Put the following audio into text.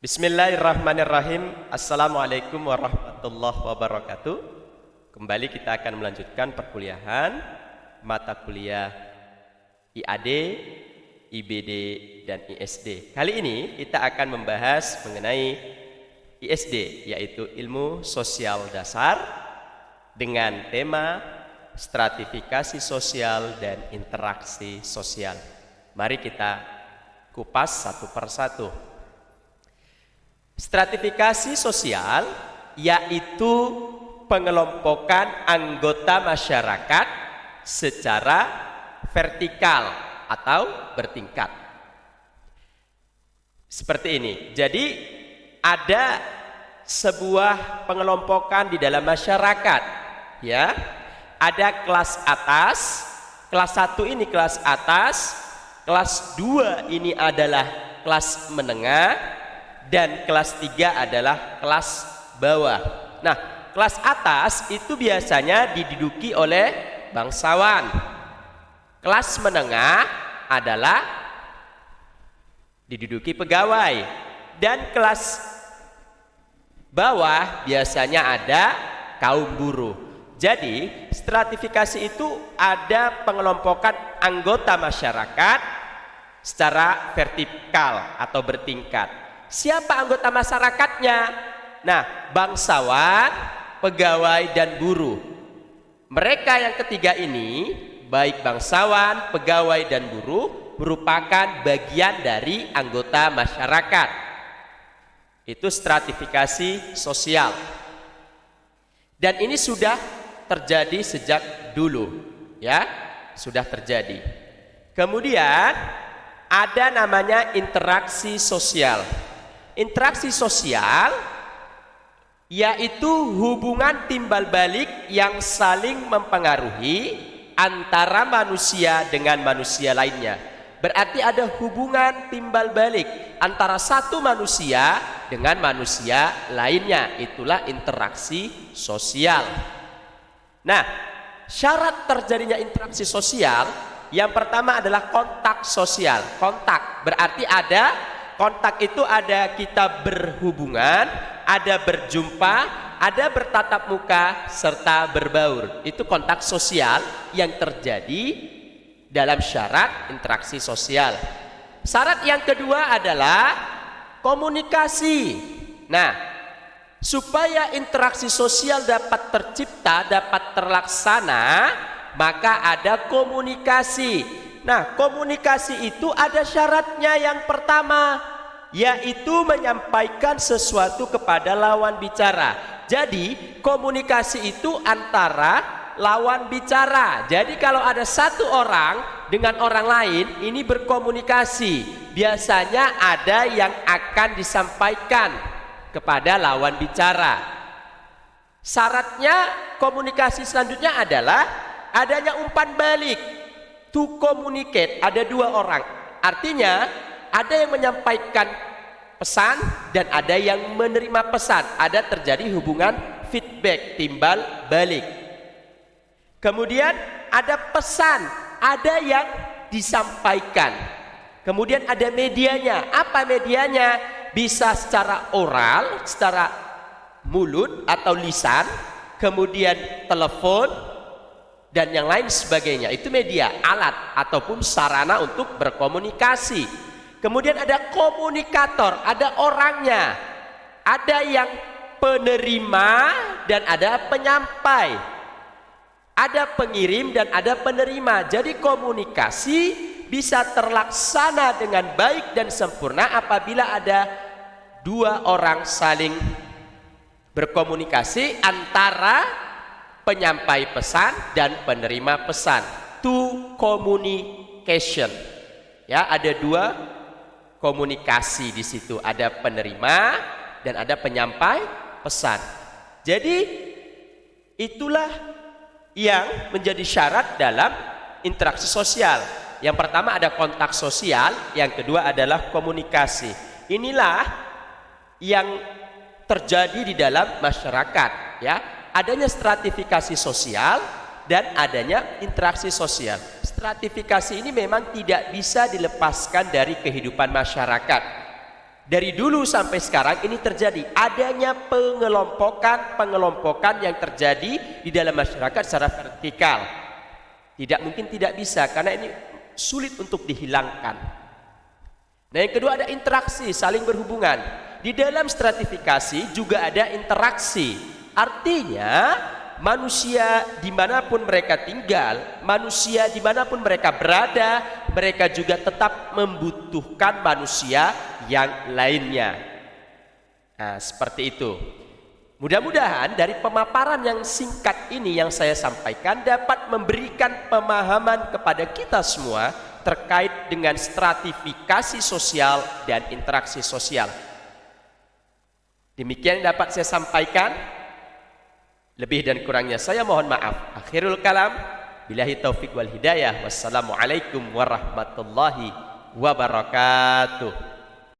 Bismillahirrahmanirrahim. Assalamualaikum warahmatullahi wabarakatuh. Kembali kita akan melanjutkan perkuliahan mata kuliah IAD, IBD, dan ISD. Kali ini kita akan membahas mengenai ISD, yaitu ilmu sosial dasar dengan tema stratifikasi sosial dan interaksi sosial. Mari kita kupas satu persatu. Stratifikasi sosial yaitu pengelompokan anggota masyarakat secara vertikal atau bertingkat. Seperti ini. Jadi ada sebuah pengelompokan di dalam masyarakat, ya. Ada kelas atas, kelas 1 ini kelas atas, kelas 2 ini adalah kelas menengah, dan kelas 3 adalah kelas bawah. Nah, kelas atas itu biasanya diduduki oleh bangsawan. Kelas menengah adalah diduduki pegawai. Dan kelas bawah biasanya ada kaum buruh. Jadi, stratifikasi itu ada pengelompokan anggota masyarakat secara vertikal atau bertingkat. Siapa anggota masyarakatnya? Nah, bangsawan, pegawai, dan buruh. Mereka yang ketiga ini, baik bangsawan, pegawai, dan buruh, merupakan bagian dari anggota masyarakat. Itu stratifikasi sosial. Dan ini sudah terjadi sejak dulu, ya, sudah terjadi. Kemudian ada namanya interaksi sosial. Interaksi sosial yaitu hubungan timbal balik yang saling mempengaruhi antara manusia dengan manusia lainnya. Berarti ada hubungan timbal balik antara satu manusia dengan manusia lainnya. Itulah interaksi sosial. Nah, syarat terjadinya interaksi sosial yang pertama adalah kontak sosial. Kontak berarti ada kontak, itu ada kita berhubungan, ada berjumpa, ada bertatap muka, serta berbaur. Itu kontak sosial yang terjadi dalam syarat interaksi sosial. Syarat yang kedua adalah komunikasi. Nah, supaya interaksi sosial dapat tercipta, dapat terlaksana, maka ada komunikasi. Nah, komunikasi itu ada syaratnya. Yang pertama yaitu menyampaikan sesuatu kepada lawan bicara. Jadi komunikasi itu antara lawan bicara. Jadi kalau ada satu orang dengan orang lain ini berkomunikasi, biasanya ada yang akan disampaikan kepada lawan bicara. Syaratnya komunikasi selanjutnya adalah adanya umpan balik. To communicate, ada dua orang. Artinya ada yang menyampaikan pesan dan ada yang menerima pesan. Ada terjadi hubungan feedback, timbal balik. Kemudian ada pesan, ada yang disampaikan. Kemudian ada medianya. Apa medianya? Bisa secara oral, secara mulut atau lisan, kemudian telepon, dan yang lain sebagainya. Itu media, alat ataupun sarana untuk berkomunikasi. Kemudian ada komunikator, ada orangnya. Ada yang penerima dan ada penyampai. Ada pengirim dan ada penerima. Jadi komunikasi bisa terlaksana dengan baik dan sempurna apabila ada dua orang saling berkomunikasi antara penyampai pesan dan penerima pesan. To communication. Ya, ada dua komunikasi di situ. Ada penerima dan ada penyampai pesan. Jadi itulah yang menjadi syarat dalam interaksi sosial. Yang pertama ada kontak sosial, yang kedua adalah komunikasi. Inilah yang terjadi di dalam masyarakat, ya. Adanya stratifikasi sosial dan adanya interaksi sosial. Stratifikasi ini memang tidak bisa dilepaskan dari kehidupan masyarakat. Dari dulu sampai sekarang ini terjadi adanya pengelompokan yang terjadi di dalam masyarakat secara vertikal. Tidak mungkin tidak bisa karena ini sulit untuk dihilangkan. Nah, yang kedua ada interaksi, saling berhubungan. Di dalam stratifikasi juga ada interaksi. Artinya manusia dimanapun mereka tinggal, manusia dimanapun mereka berada, mereka juga tetap membutuhkan manusia yang lainnya. Nah, seperti itu. Mudah-mudahan dari pemaparan yang singkat ini yang saya sampaikan dapat memberikan pemahaman kepada kita semua terkait dengan stratifikasi sosial dan interaksi sosial. Demikian yang dapat saya sampaikan. Lebih dan kurangnya saya mohon maaf. Akhirul kalam, billahi taufik wal hidayah. Wassalamualaikum warahmatullahi wabarakatuh.